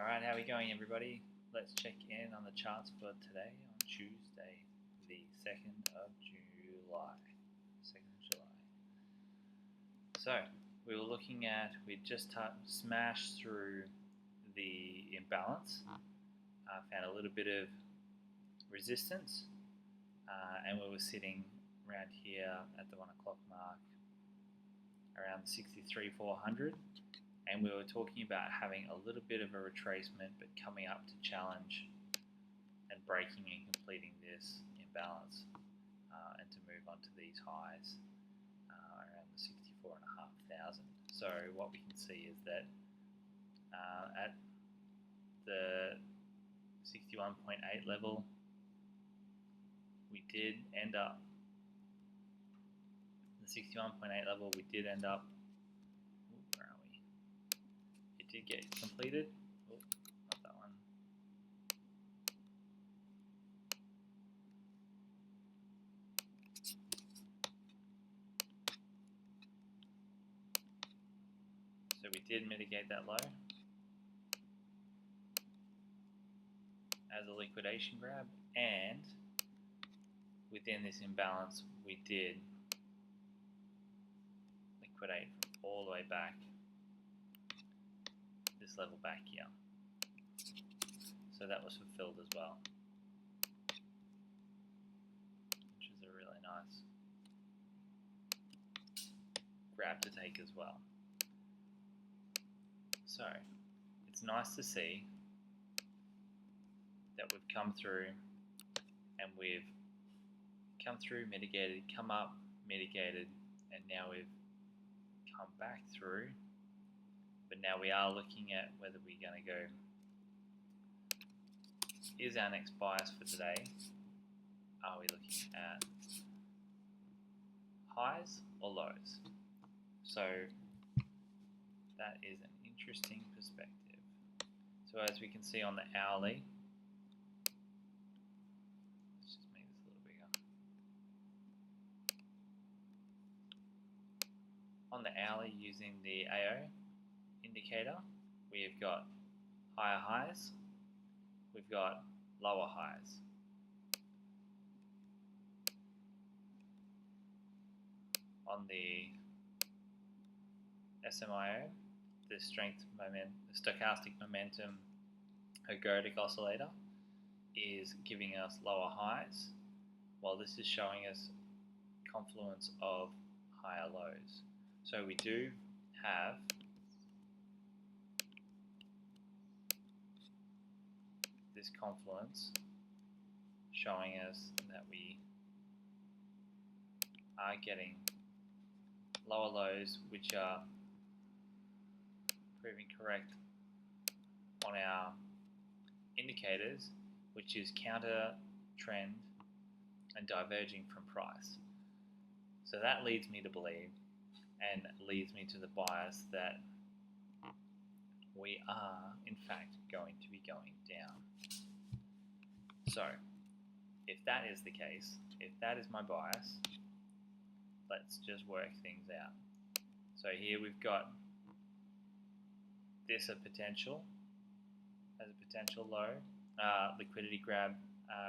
Alright, how are we going, everybody? Let's check in on the charts for today on Tuesday, the 2nd of July. 2nd of July. So, we were looking at, we just smashed through the imbalance, found a little bit of resistance, and we were sitting around here at the 1 o'clock mark, around 63,400. And we were talking about having a little bit of a retracement, but coming up to challenge and breaking and completing this imbalance, and to move on to these highs around the 64,500. So what we can see is that at the 61.8 level, we did end up. The 61.8 level, we did end up. Did get completed. Oh, not that one. So we did mitigate that low as a liquidation grab, and within this imbalance we did liquidate from all the way back, this level back here. So that was fulfilled as well, which is a really nice grab to take as well. So it's nice to see that we've come through, and we've come through, mitigated, come up, mitigated, and now we've come back through. But now we are looking at whether we're going to go, is our next bias for today, are we looking at highs or lows? So that is an interesting perspective. So as we can see on the hourly, let's just make this a little bigger. On the hourly, using the AO indicator, we've got higher highs, we've got lower highs. On the SMIO, the stochastic momentum ergodic oscillator is giving us lower highs, while this is showing us confluence of higher lows. So we do have this confluence showing us that we are getting lower lows, which are proving correct on our indicators, which is counter trend and diverging from price. So that leads me to believe, and leads me to the bias, that we are in fact going to be going down. So if that is the case, if that is my bias, let's just work things out. So here we've got this as a potential low, liquidity grab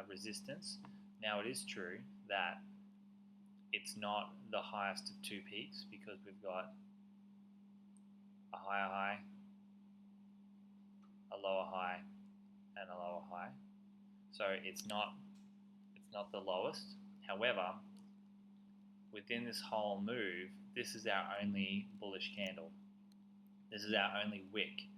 resistance. Now it is true that it's not the highest of two peaks, because we've got a higher high, a lower high, and a lower high. So it's not the lowest. However, within this whole move, this is our only bullish candle. This is our only wick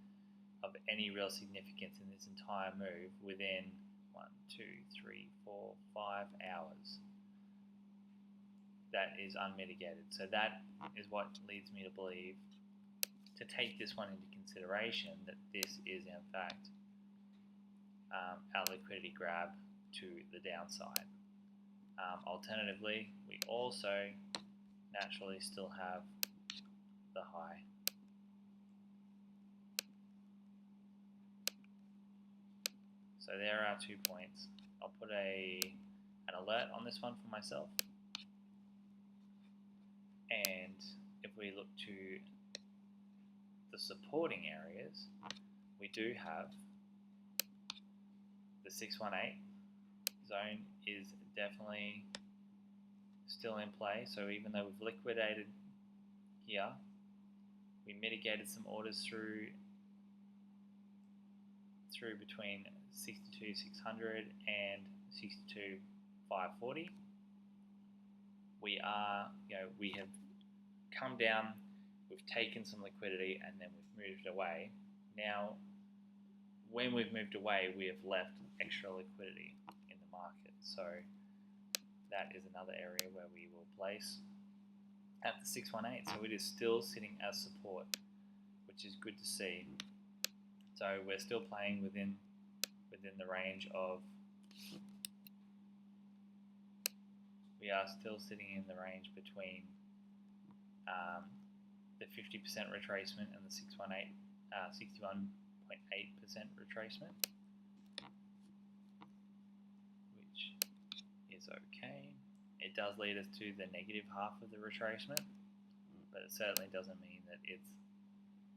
of any real significance in this entire move within 1, 2, 3, 4, 5 hours. That is unmitigated. So that is what leads me to believe, to take this one into consideration, that this is in fact our liquidity grab to the downside. Alternatively, we also naturally still have the high. So there are 2 points. I'll put an alert on this one for myself. And if we look to the supporting areas, we do have the 618 zone is definitely still in play. So even though we've liquidated here, we mitigated some orders through between 62,600 and 62,540. We have come down, we've taken some liquidity, and then we've moved away. Now, when we've moved away, we have left extra liquidity in the market. So that is another area where we will place at the 618. So it is still sitting as support, which is good to see. So we're still playing within the range of, we are still sitting in the range between the 50% retracement and the 61.8% retracement, which is okay. It does lead us to the negative half of the retracement, but it certainly doesn't mean that it's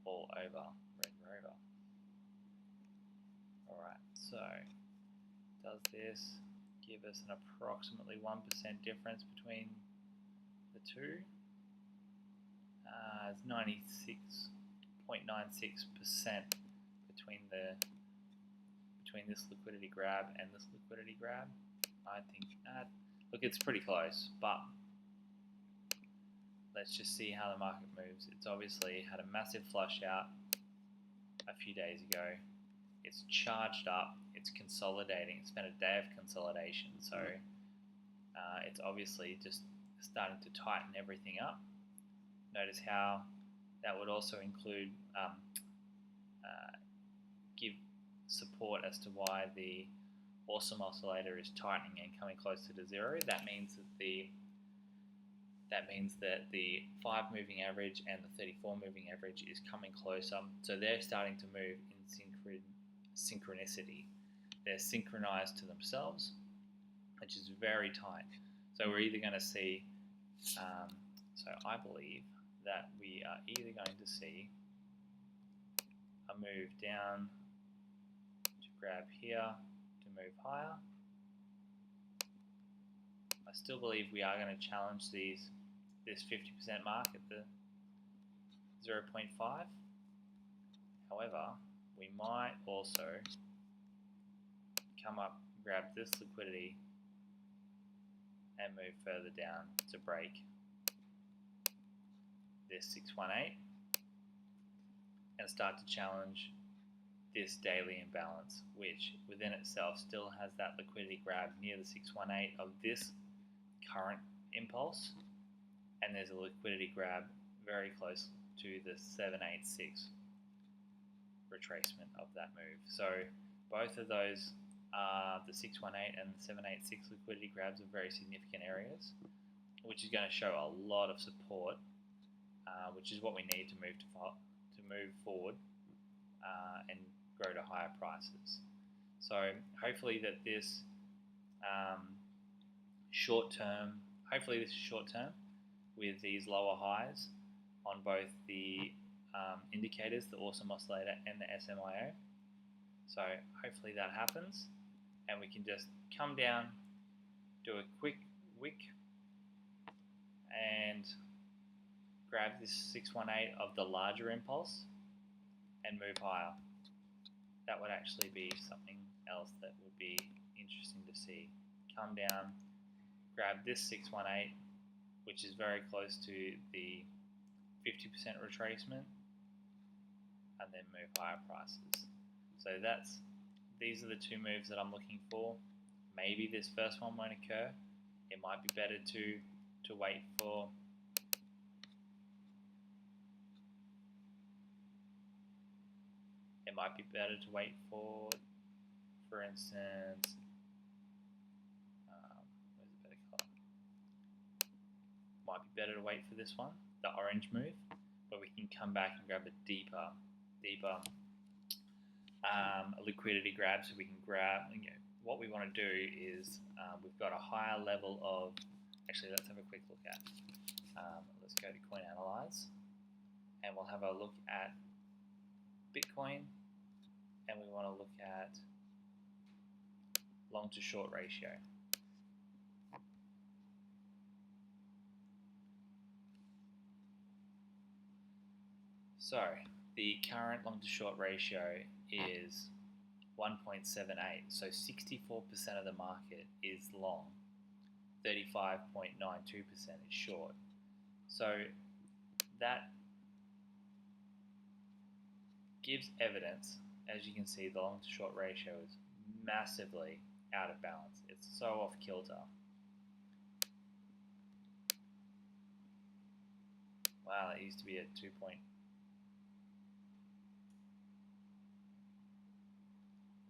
all over, Red Rover. Alright, so does this give us an approximately 1% difference between the two? It's 96.96% between this liquidity grab and this liquidity grab. I think look, it's pretty close, but let's just see how the market moves. It's obviously had a massive flush out a few days ago. It's charged up, it's consolidating, it's been a day of consolidation, so it's obviously just starting to tighten everything up. Notice how that would also include give support as to why the Awesome Oscillator is tightening and coming closer to zero. That means that the 5 moving average and the 34 moving average is coming closer. So they're starting to move in synchronicity. They're synchronized to themselves, which is very tight. So we're either going to see, so I believe that we are either going to see a move down to grab here to move higher. I still believe we are going to challenge this 50% mark at the 0.5. However, we might also come up, grab this liquidity and move further down to break this 618 and start to challenge this daily imbalance, which within itself still has that liquidity grab near the 618 of this current impulse, and there's a liquidity grab very close to the 786 retracement of that move. So both of those, the 618 and the 786 liquidity grabs, are very significant areas, which is going to show a lot of support, which is what we need to move forward and grow to higher prices. So hopefully that this short term with these lower highs on both the indicators, the Awesome Oscillator and the SMIO. So hopefully that happens and we can just come down, do a quick wick and grab this 618 of the larger impulse and move higher. That would actually be something else that would be interesting to see. Come down, grab this 618, which is very close to the 50% retracement, and then move higher prices. So these are the two moves that I'm looking for. Maybe this first one won't occur. It might be better to wait for instance, where's a better color? Might be better to wait for this one, the orange move, where we can come back and grab a deeper liquidity grab. So we can grab, what we want to do is we've got a higher level of, actually let's have a quick look at, let's go to Coin Analyze and we'll have a look at Bitcoin want to look at long to short ratio. So the current long to short ratio is 1.78. So 64% of the market is long, 35.92% is short. So that gives evidence, as you can see, the long to short ratio is massively out of balance. It's so off kilter. Wow, it used to be a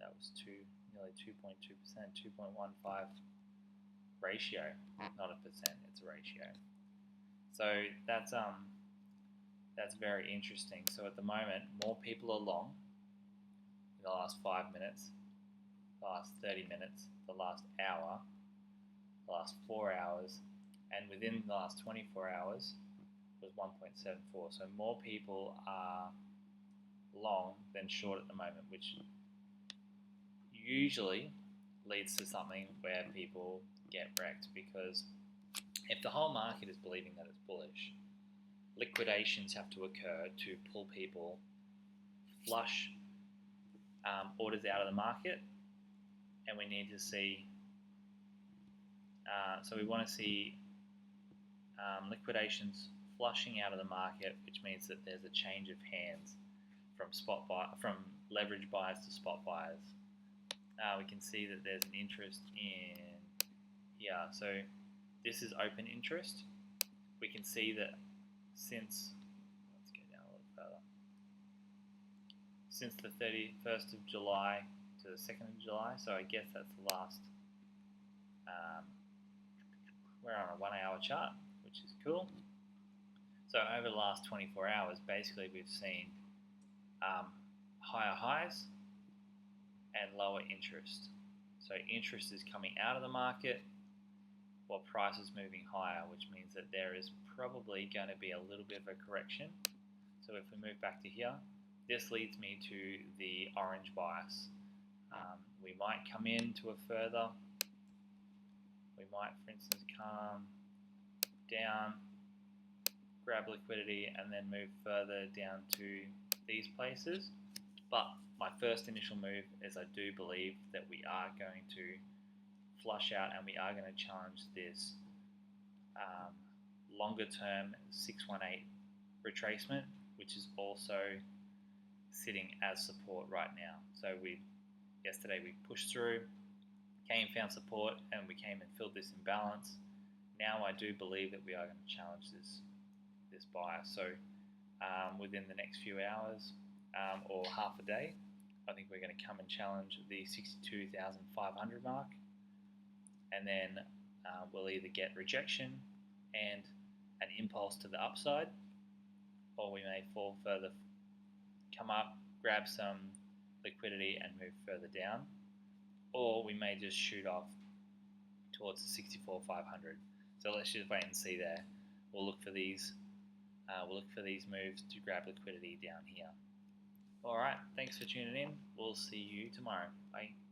that was nearly 2.2%, 2.15 ratio, not a percent, it's a ratio. So that's very interesting. So at the moment, more people are long in the last 5 minutes, the last 30 minutes, the last hour, the last 4 hours, and within the last 24 hours was 1.74. So more people are long than short at the moment, which usually leads to something where people get wrecked, because if the whole market is believing that it's bullish, liquidations have to occur to pull people, flush orders out of the market, and we need to see, so we want to see liquidations flushing out of the market, which means that there's a change of hands from leverage buyers to spot buyers. We can see that there's an interest in here. So this is open interest. We can see that since, let's go down a little further, since the 31st of July to the 2nd of July, so I guess that's the last, we're on a 1 hour chart, which is cool. So over the last 24 hours, basically we've seen higher highs and lower interest. So interest is coming out of the market while price is moving higher, which means that there is probably going to be a little bit of a correction. So if we move back to here, this leads me to the orange bias. We might come into a further, we might, for instance, come down, grab liquidity, and then move further down to these places. But my first initial move is I do believe that we are going to flush out and we are going to challenge this longer term 618 retracement, which is also sitting as support right now. So yesterday we pushed through, found support, and we came and filled this imbalance. Now I do believe that we are going to challenge this bias. So within the next few hours or half a day, I think we're going to come and challenge the 62,500 mark, and then we'll either get rejection and an impulse to the upside, or we may fall further, come up, grab some liquidity and move further down, or we may just shoot off towards the 64,500. So let's just wait and see there. We'll look for these moves to grab liquidity down here. Alright, thanks for tuning in. We'll see you tomorrow. Bye.